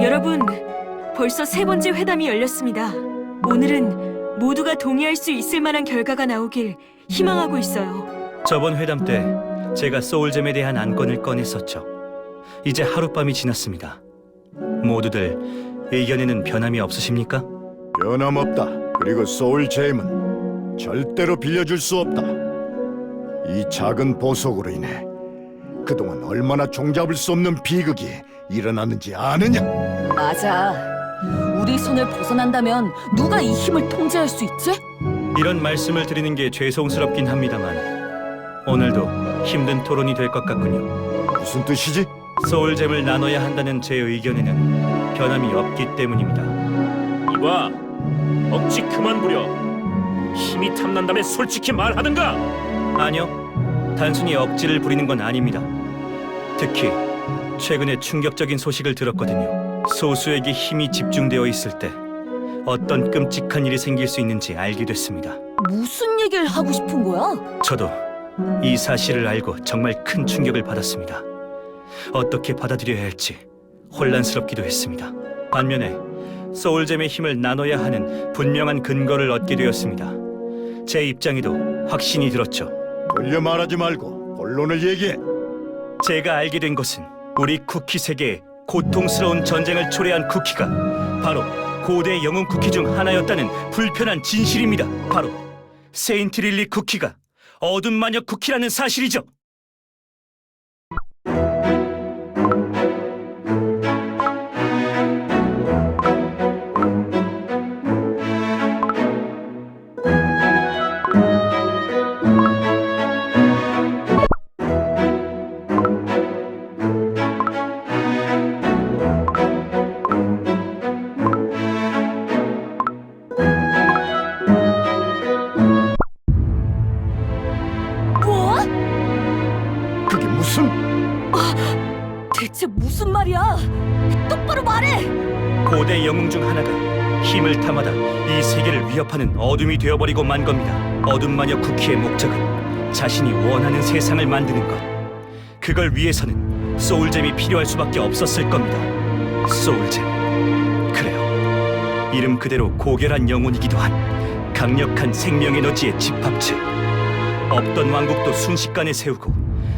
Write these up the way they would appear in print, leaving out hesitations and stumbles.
여러분, 벌써 세 번째 회담이 열렸습니다. 오늘은 모두가 동의할 수 있을 만한 결과가 나오길 희망하고 있어요. 저번 회담 때 제가 소울잼에 대한 안건을 꺼냈었죠. 이제 하룻밤이 지났습니다. 모두들 의견에는 변함이 없으십니까? 변함없다. 그리고 소울잼은 절대로 빌려줄 수 없다. 이 작은 보석으로 인해 그동안 얼마나 종잡을 수 없는 비극이 일어났는지 아느냐? 맞아. 우리 손을 벗어난다면 누가 이 힘을 통제할 수 있지? 이런 말씀을 드리는 게 죄송스럽긴 합니다만 오늘도 힘든 토론이 될 것 같군요. 무슨 뜻이지? 소울잼을 나눠야 한다는 제 의견에는 변함이 없기 때문입니다. 이봐, 억지 그만 부려. 힘이 탐난다면 솔직히 말하든가. 아니요, 단순히 억지를 부리는 건 아닙니다. 특히 최근에 충격적인 소식을 들었거든요. 소수에게 힘이 집중되어 있을 때 어떤 끔찍한 일이 생길 수 있는지 알게 됐습니다. 무슨 얘기를 하고 싶은 거야? 저도 이 사실을 알고 정말 큰 충격을 받았습니다. 어떻게 받아들여야 할지 혼란스럽기도 했습니다. 반면에 소울잼의 힘을 나눠야 하는 분명한 근거를 얻게 되었습니다. 제 입장에도 확신이 들었죠. 돌려 말하지 말고 본론을 얘기해. 제가 알게 된 것은 우리 쿠키 세계에 고통스러운 전쟁을 초래한 쿠키가 바로 고대 영웅 쿠키 중 하나였다는 불편한 진실입니다. 바로 세인트 릴리 쿠키가 어둠 마녀 쿠키라는 사실이죠. 뭐? 그게 무슨... 대체 무슨 말이야? 똑바로 말해! 고대 영웅 중 하나가 힘을 탐하다 이 세계를 위협하는 어둠이 되어버리고 만 겁니다. 어둠 마녀 쿠키의 목적은 자신이 원하는 세상을 만드는 것. 그걸 위해서는 소울잼이 필요할 수밖에 없었을 겁니다. 소울잼. 그래요. 이름 그대로 고결한 영혼이기도 한 강력한 생명 에너지의 집합체. 없던 왕국도 순식간에 세우고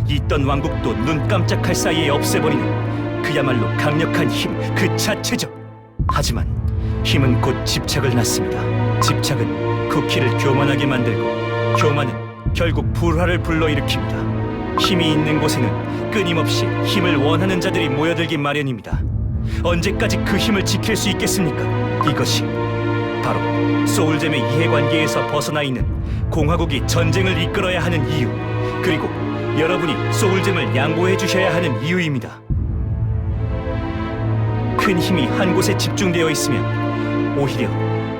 있던 왕국도 눈 깜짝할 사이에 없애버리는 그야말로 강력한 힘 그 자체죠. 하지만 힘은 곧 집착을 낳습니다. 집착은 쿠키를 교만하게 만들고 교만은 결국 불화를 불러일으킵니다. 힘이 있는 곳에는 끊임없이 힘을 원하는 자들이 모여들기 마련입니다. 언제까지 그 힘을 지킬 수 있겠습니까? 이것이 바로 소울잼의 이해관계에서 벗어나 있는 공화국이 전쟁을 이끌어야 하는 이유, 그리고 여러분이 소울잼을 양보해 주셔야 하는 이유입니다. 큰 힘이 한 곳에 집중되어 있으면 오히려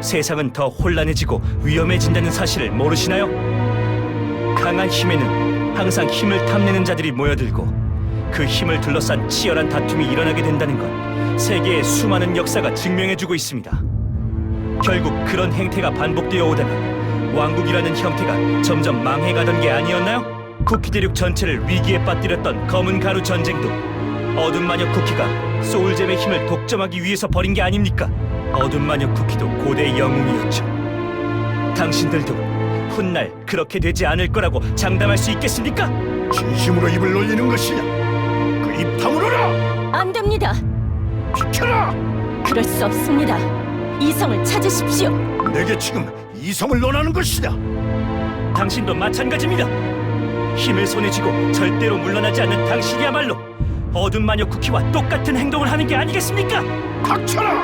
세상은 더 혼란해지고 위험해진다는 사실을 모르시나요? 강한 힘에는 항상 힘을 탐내는 자들이 모여들고 그 힘을 둘러싼 치열한 다툼이 일어나게 된다는 건 세계의 수많은 역사가 증명해주고 있습니다. 결국 그런 행태가 반복되어 오다가 왕국이라는 형태가 점점 망해가던 게 아니었나요? 쿠키 대륙 전체를 위기에 빠뜨렸던 검은 가루 전쟁도 어둠 마녀 쿠키가 소울잼의 힘을 독점하기 위해서 벌인 게 아닙니까? 어둠 마녀 쿠키도 고대 영웅이었죠. 당신들도 훗날 그렇게 되지 않을 거라고 장담할 수 있겠습니까? 진심으로 입을 놀리는 것이냐? 그 입 다물어라! 안 됩니다. 비켜라! 그럴 수 없습니다. 이성을 찾으십시오. 내게 지금 이성을 논하는 것이냐? 당신도 마찬가지입니다. 힘을 손에 쥐고 절대로 물러나지 않는 당신이야말로 어둠 마녀 쿠키와 똑같은 행동을 하는 게 아니겠습니까? 닥쳐라!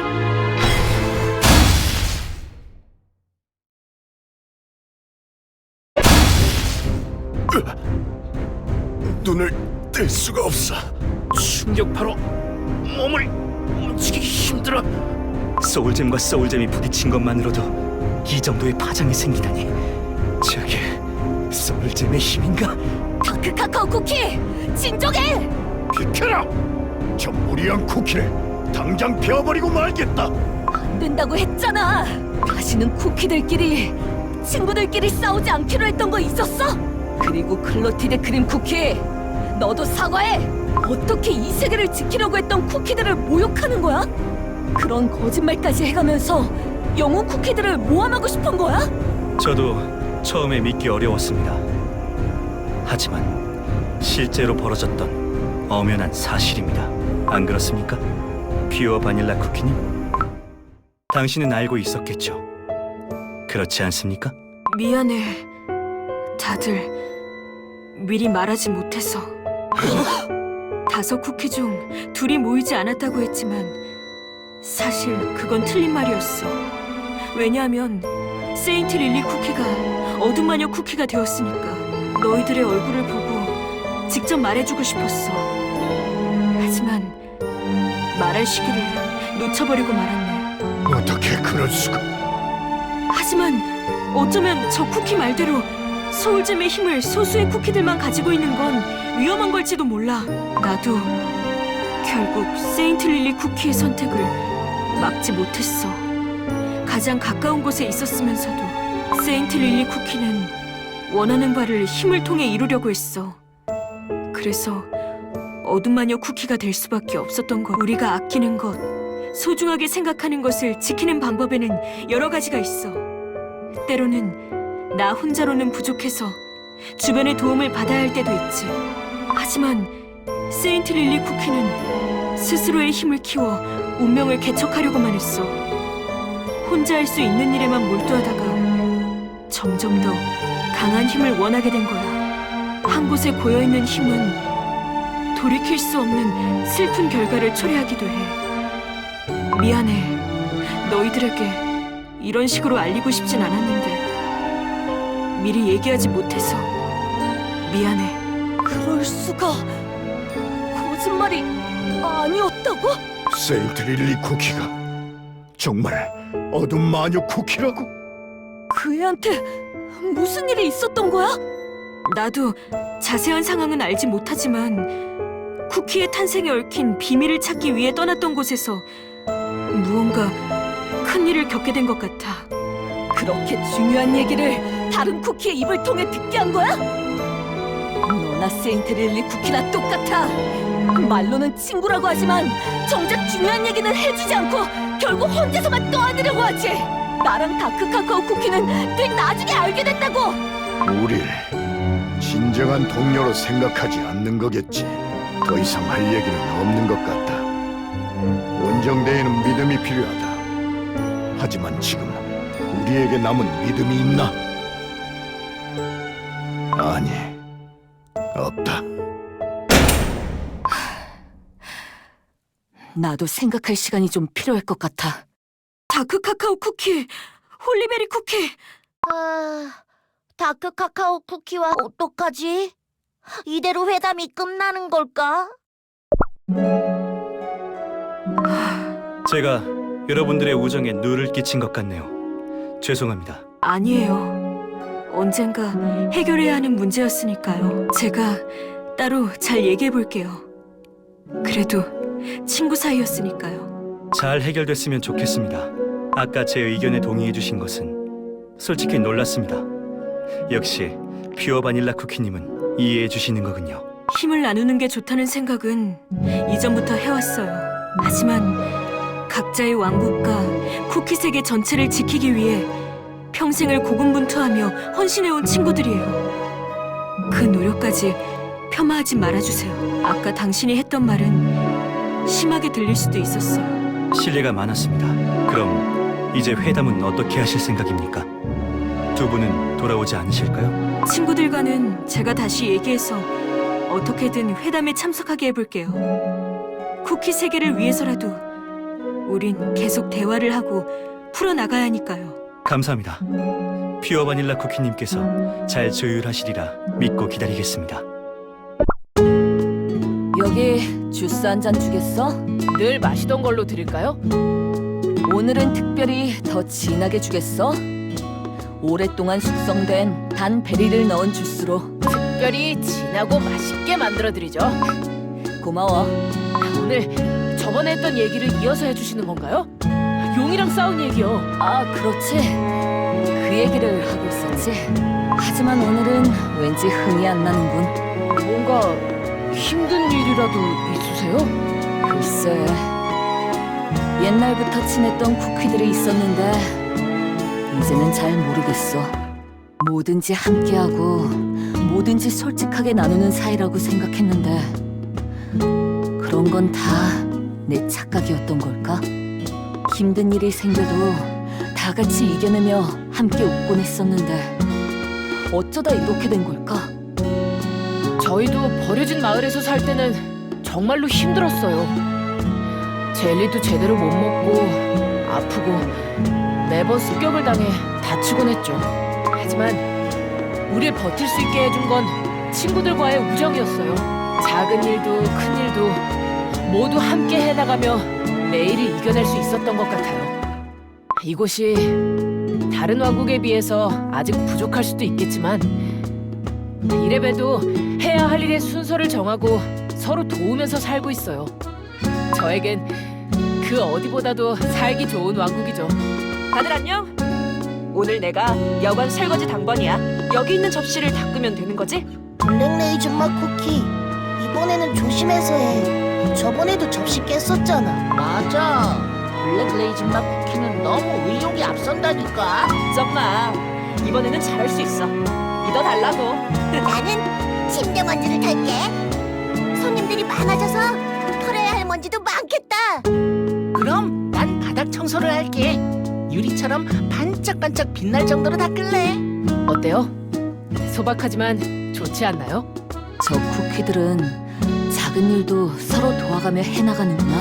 눈을 뗄 수가 없어. 충격파로 몸을 움직이기 힘들어. 소울잼과 소울잼이 부딪힌 것만으로도 이 정도의 파장이 생기다니. 저게 소울잼의 힘인가? 다크 카카오 쿠키! 진정해! 비켜라! 저 무리한 쿠키를 당장 베어버리고 말겠다. 안 된다고 했잖아. 다시는 쿠키들끼리 친구들끼리 싸우지 않기로 했던 거 잊었어? 그리고 클로티드 크림 쿠키, 너도 사과해. 어떻게 이 세계를 지키려고 했던 쿠키들을 모욕하는 거야? 그런 거짓말까지 해가면서 영웅 쿠키들을 모함하고 싶은 거야? 저도 처음에 믿기 어려웠습니다. 하지만 실제로 벌어졌던 엄연한 사실입니다. 안 그렇습니까? 퓨어 바닐라 쿠키님? 당신은 알고 있었겠죠? 그렇지 않습니까? 미안해. 다들 미리 말하지 못해서. 5 쿠키 중 2이 모이지 않았다고 했지만 사실 그건 틀린 말이었어. 왜냐하면 세인트 릴리 쿠키가 어둠 마녀 쿠키가 되었으니까 너희들의 얼굴을 보고 직접 말해주고 싶었어. 하지만 말할 시기를 놓쳐버리고 말았네. 어떻게 그럴 수가? 하지만 어쩌면 저 쿠키 말대로 소울잼의 힘을 소수의 쿠키들만 가지고 있는 건 위험한 걸지도 몰라. 나도 결국 세인트 릴리 쿠키의 선택을 막지 못했어. 가장 가까운 곳에 있었으면서도 세인트 릴리 쿠키는 원하는 바를 힘을 통해 이루려고 했어. 그래서 어둠 마녀 쿠키가 될 수밖에 없었던 것. 우리가 아끼는 것, 소중하게 생각하는 것을 지키는 방법에는 여러 가지가 있어. 때로는 나 혼자로는 부족해서 주변의 도움을 받아야 할 때도 있지. 하지만 세인트 릴리 쿠키는 스스로의 힘을 키워 운명을 개척하려고만 했어. 혼자 할 수 있는 일에만 몰두하다가 점점 더 강한 힘을 원하게 된 거야. 한 곳에 고여있는 힘은 돌이킬 수 없는 슬픈 결과를 초래하기도 해. 미안해. 너희들에게 이런 식으로 알리고 싶진 않았는데 미리 얘기하지 못해서 미안해. 그럴 수가. 거짓말이 아니었다고? 세인트 릴리 쿠키가 정말 어둠 마녀 쿠키라고? 그 애한테 무슨 일이 있었던 거야? 나도 자세한 상황은 알지 못하지만 쿠키의 탄생에 얽힌 비밀을 찾기 위해 떠났던 곳에서 무언가 큰 일을 겪게 된 것 같아. 그렇게 중요한 얘기를 다른 쿠키의 입을 통해 듣게 한 거야? 너나 세인트 릴리 쿠키나 똑같아. 말로는 친구라고 하지만 정작 중요한 얘기는 해주지 않고 결국 혼자서만 떠안으려고 하지. 나랑 다크 카카오 쿠키는 꽤 나중에 알게 됐다고. 우릴 진정한 동료로 생각하지 않는 거겠지. 더 이상 할 얘기는 없는 것 같다. 원정대에는 믿음이 필요하다. 하지만 지금 우리에게 남은 믿음이 있나? 아니, 없다. 나도 생각할 시간이 좀 필요할 것 같아. 다크 카카오 쿠키, 홀리베리 쿠키. 다크 카카오 쿠키와 어떡하지? 이대로 회담이 끝나는 걸까? 제가 여러분들의 우정에 누를 끼친 것 같네요. 죄송합니다. 아니에요. 언젠가 해결해야 하는 문제였으니까요. 제가 따로 잘 얘기해 볼게요. 그래도 친구 사이였으니까요. 잘 해결됐으면 좋겠습니다. 아까 제 의견에 동의해 주신 것은 솔직히 놀랐습니다. 역시 퓨어 바닐라 쿠키님은 이해해 주시는 거군요. 힘을 나누는 게 좋다는 생각은 이전부터 해왔어요. 하지만 각자의 왕국과 쿠키 세계 전체를 지키기 위해 평생을 고군분투하며 헌신해온 친구들이에요. 그 노력까지 폄하하지 말아주세요. 아까 당신이 했던 말은 심하게 들릴 수도 있었어요. 실례가 많았습니다. 그럼 이제 회담은 어떻게 하실 생각입니까? 두 분은 돌아오지 않으실까요? 친구들과는 제가 다시 얘기해서 어떻게든 회담에 참석하게 해볼게요. 쿠키 세계를 위해서라도 우린 계속 대화를 하고 풀어나가야 하니까요. 감사합니다. 퓨어 바닐라 쿠키님께서 잘 조율하시리라 믿고 기다리겠습니다. 여기 주스 한 잔 주겠어? 늘 마시던 걸로 드릴까요? 오늘은 특별히 더 진하게 주겠어? 오랫동안 숙성된 단 베리를 넣은 주스로. 특별히 진하고 맛있게 만들어드리죠. 고마워. 오늘 저번에 했던 얘기를 이어서 해주시는 건가요? 용이랑 싸운 얘기요. 아, 그렇지. 그 얘기를 하고 있었지. 하지만 오늘은 왠지 흥이 안 나는군. 뭔가 힘든 일이라도 있으세요? 글쎄, 옛날부터 친했던 쿠키들이 있었는데 이제는 잘 모르겠어. 뭐든지 함께하고 뭐든지 솔직하게 나누는 사이라고 생각했는데 그런 건 다 내 착각이었던 걸까? 힘든 일이 생겨도 다 같이 이겨내며 함께 웃곤 했었는데 어쩌다 이렇게 된 걸까? 저희도 버려진 마을에서 살 때는 정말로 힘들었어요. 젤리도 제대로 못 먹고 아프고 매번 습격을 당해 다치곤 했죠. 하지만 우릴 버틸 수 있게 해준 건 친구들과의 우정이었어요. 작은 일도 큰 일도 모두 함께 해나가며 매일을 이겨낼 수 있었던 것 같아요. 이곳이 다른 왕국에 비해서 아직 부족할 수도 있겠지만 이래봬도 해야 할 일의 순서를 정하고 서로 도우면서 살고 있어요. 저에겐 그 어디보다도 살기 좋은 왕국이죠. 다들 안녕? 오늘 내가 여관 설거지 당번이야. 여기 있는 접시를 닦으면 되는 거지? 블랙레이즈 맛 쿠키. 이번에는 조심해서 해. 저번에도 접시 깼었잖아. 맞아. 블랙레이즈 맛 쿠키는 너무 의욕이 앞선다니까. 걱정마. 이번에는 잘할 수 있어. 믿어달라고. 나는 침대 먼지를 털게. 손님들이 많아져서 털어야 할 먼지도 많겠다. 그럼 난 바닥 청소를 할게. 유리처럼 반짝반짝 빛날 정도로 닦을래. 어때요? 소박하지만 좋지 않나요? 저 쿠키들은 작은 일도 서로 도와가며 해나가는구나.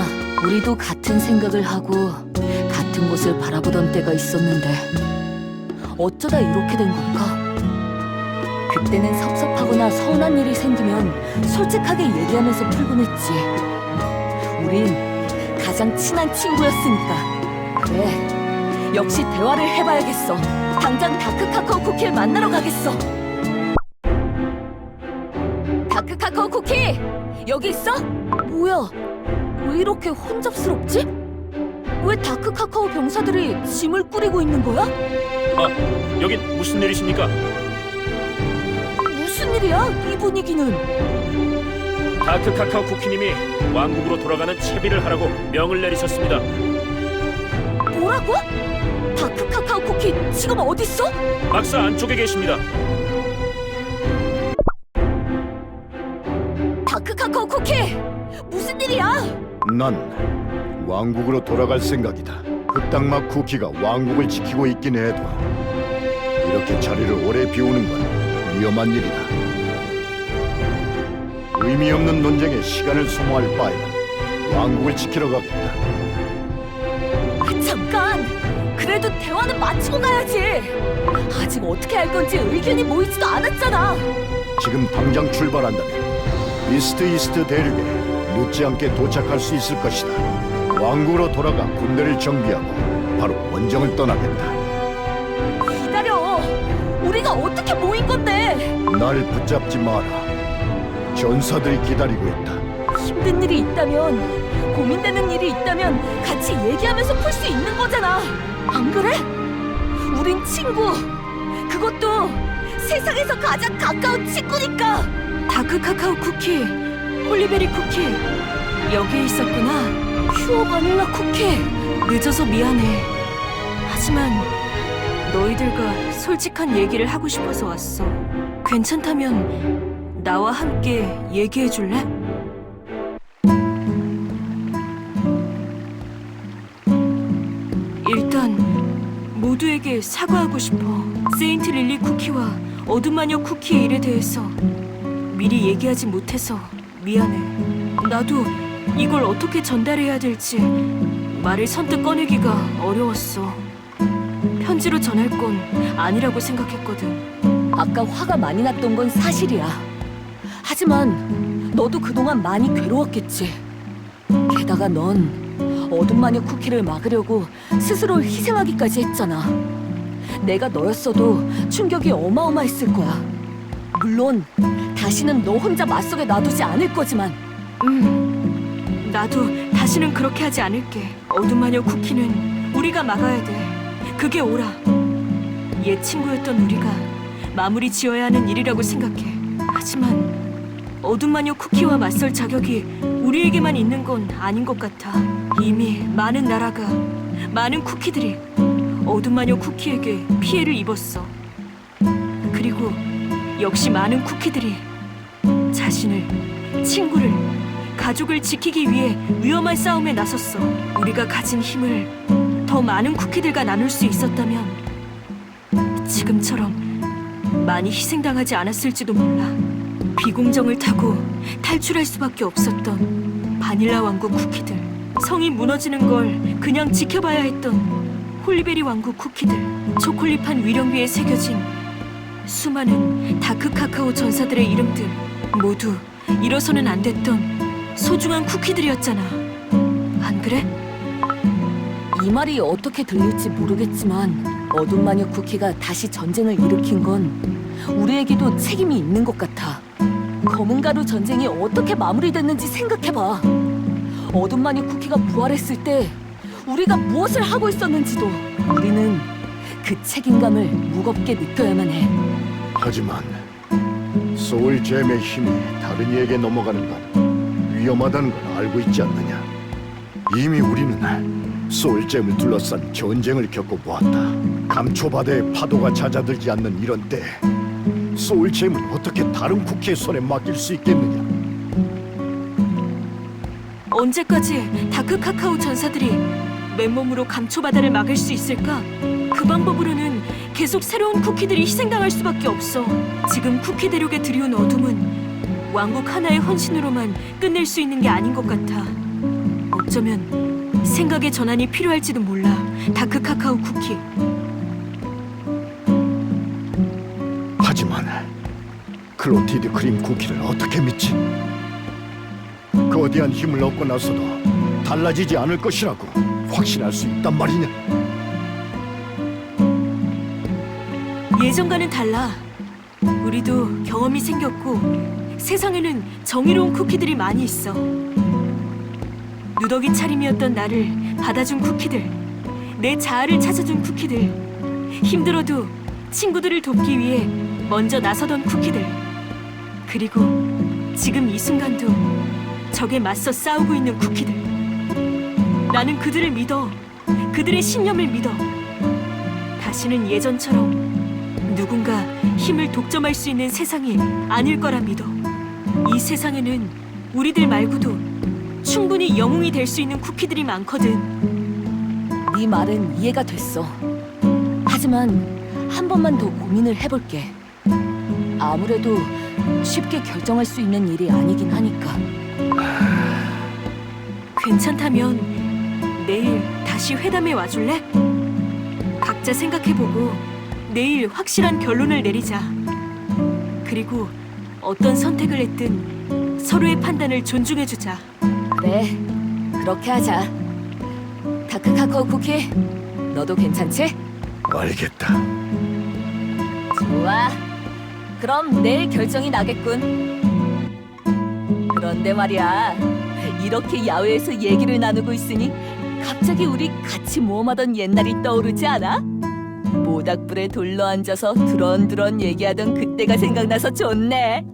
우리도 같은 생각을 하고 같은 곳을 바라보던 때가 있었는데 어쩌다 이렇게 된 걸까? 그때는 섭섭하거나 서운한 일이 생기면 솔직하게 얘기하면서 풀곤 했지. 우린 가장 친한 친구였으니까. 그래, 역시 대화를 해봐야겠어. 당장 다크카카오 쿠키를 만나러 가겠어. 다크카카오 쿠키! 여기 있어? 뭐야, 왜 이렇게 혼잡스럽지? 왜 다크카카오 병사들이 짐을 꾸리고 있는 거야? 아, 여긴 무슨 일이십니까? 무슨 일이야, 이 분위기는? 다크 카카오 쿠키님이 왕국으로 돌아가는 채비를 하라고 명을 내리셨습니다. 뭐라고? 다크카카오 쿠키 지금 어딨어? 박사 안쪽에 계십니다. 다크카카오 쿠키! 무슨 일이야? 난 왕국으로 돌아갈 생각이다. 흑당맛 쿠키가 왕국을 지키고 있긴 해도 이렇게 자리를 오래 비우는 건 위험한 일이다. 의미 없는 논쟁에 시간을 소모할 바에는 왕국을 지키러 가겠다. 잠깐! 그래도 대화는 마치고 가야지. 아직 어떻게 할 건지 의견이 모이지도 않았잖아. 지금 당장 출발한다면 이스트 대륙에 늦지 않게 도착할 수 있을 것이다. 왕국으로 돌아가 군대를 정비하고 바로 원정을 떠나겠다. 기다려. 우리가 어떻게 모인 건데? 날 붙잡지 마라. 전사들이 기다리고 있다. 힘든 일이 있다면, 고민되는 일이 있다면 같이 얘기하면서 풀 수 있는 거잖아. 안 그래? 우린 친구. 그것도 세상에서 가장 가까운 친구니까. 다크카카오 쿠키, 홀리베리 쿠키. 여기에 있었구나. 퓨어 바닐라 쿠키. 늦어서 미안해. 하지만 너희들과 솔직한 얘기를 하고 싶어서 왔어. 괜찮다면 나와 함께 얘기해 줄래? 일단 모두에게 사과하고 싶어. 세인트 릴리 쿠키와 어둠 마녀 쿠키의 일에 대해서 미리 얘기하지 못해서 미안해. 나도 이걸 어떻게 전달해야 될지 말을 선뜻 꺼내기가 어려웠어. 편지로 전할 건 아니라고 생각했거든. 아까 화가 많이 났던 건 사실이야. 하지만 너도 그동안 많이 괴로웠겠지. 게다가 넌 어둠 마녀 쿠키를 막으려고 스스로 희생하기까지 했잖아. 내가 너였어도 충격이 어마어마했을 거야. 물론 다시는 너 혼자 맞서게 놔두지 않을 거지만. 나도 다시는 그렇게 하지 않을게. 어둠 마녀 쿠키는 우리가 막아야 돼. 그게 옳아. 옛 친구였던 우리가 마무리 지어야 하는 일이라고 생각해. 하지만 어둠 마녀 쿠키와 맞설 자격이 우리에게만 있는 건 아닌 것 같아. 이미 많은 나라가, 많은 쿠키들이 어둠 마녀 쿠키에게 피해를 입었어. 그리고 역시 많은 쿠키들이 자신을, 친구를, 가족을 지키기 위해 위험한 싸움에 나섰어. 우리가 가진 힘을 더 많은 쿠키들과 나눌 수 있었다면 지금처럼 많이 희생당하지 않았을지도 몰라. 비공정을 타고 탈출할 수밖에 없었던 바닐라 왕국 쿠키들, 성이 무너지는 걸 그냥 지켜봐야 했던 홀리베리 왕국 쿠키들, 초콜릿판 위령 위에 새겨진 수많은 다크 카카오 전사들의 이름들, 모두 잃어서는 안 됐던 소중한 쿠키들이었잖아. 안 그래? 이 말이 어떻게 들릴지 모르겠지만 어둠 마녀 쿠키가 다시 전쟁을 일으킨 건 우리에게도 책임이 있는 것 같아. 검은 가루 전쟁이 어떻게 마무리됐는지 생각해봐. 어둠 마녀 쿠키가 부활했을 때 우리가 무엇을 하고 있었는지도 우리는 그 책임감을 무겁게 느껴야만 해. 하지만 소울잼의 힘이 다른 이에게 넘어가는 건 위험하다는 걸 알고 있지 않느냐? 이미 우리는 소울잼을 둘러싼 전쟁을 겪어보았다. 감초바다에 파도가 잦아들지 않는 이런 때 소울잼을 어떻게 다른 쿠키의 손에 맡길 수 있겠느냐? 언제까지 다크 카카오 전사들이 맨몸으로 감초바다를 막을 수 있을까? 그 방법으로는 계속 새로운 쿠키들이 희생당할 수밖에 없어. 지금 쿠키 대륙에 들이온 어둠은 왕국 하나의 헌신으로만 끝낼 수 있는 게 아닌 것 같아. 어쩌면 생각의 전환이 필요할지도 몰라. 다크 카카오 쿠키. 하지만 클로티드 크림 쿠키를 어떻게 믿지? 거대한 힘을 얻고 나서도 달라지지 않을 것이라고 확신할 수 있단 말이냐? 예전과는 달라. 우리도 경험이 생겼고 세상에는 정의로운 쿠키들이 많이 있어. 누더기 차림이었던 나를 받아준 쿠키들, 내 자아를 찾아준 쿠키들, 힘들어도 친구들을 돕기 위해 먼저 나서던 쿠키들, 그리고 지금 이 순간도 적에 맞서 싸우고 있는 쿠키들. 나는 그들을 믿어. 그들의 신념을 믿어. 다시는 예전처럼 누군가 힘을 독점할 수 있는 세상이 아닐 거라 믿어. 이 세상에는 우리들 말고도 충분히 영웅이 될 수 있는 쿠키들이 많거든. 네 말은 이해가 됐어. 하지만 한 번만 더 고민을 해볼게. 아무래도 쉽게 결정할 수 있는 일이 아니긴 하니까. 괜찮다면 내일 다시 회담에 와줄래? 각자 생각해보고 내일 확실한 결론을 내리자. 그리고 어떤 선택을 했든 서로의 판단을 존중해주자. 그래, 그렇게 하자. 다크 카카오 쿠키, 너도 괜찮지? 알겠다. 좋아. 그럼 내일 결정이 나겠군. 그런데 말이야, 이렇게 야외에서 얘기를 나누고 있으니 갑자기 우리 같이 모험하던 옛날이 떠오르지 않아? 모닥불에 둘러앉아서 두런두런 얘기하던 그때가 생각나서 좋네.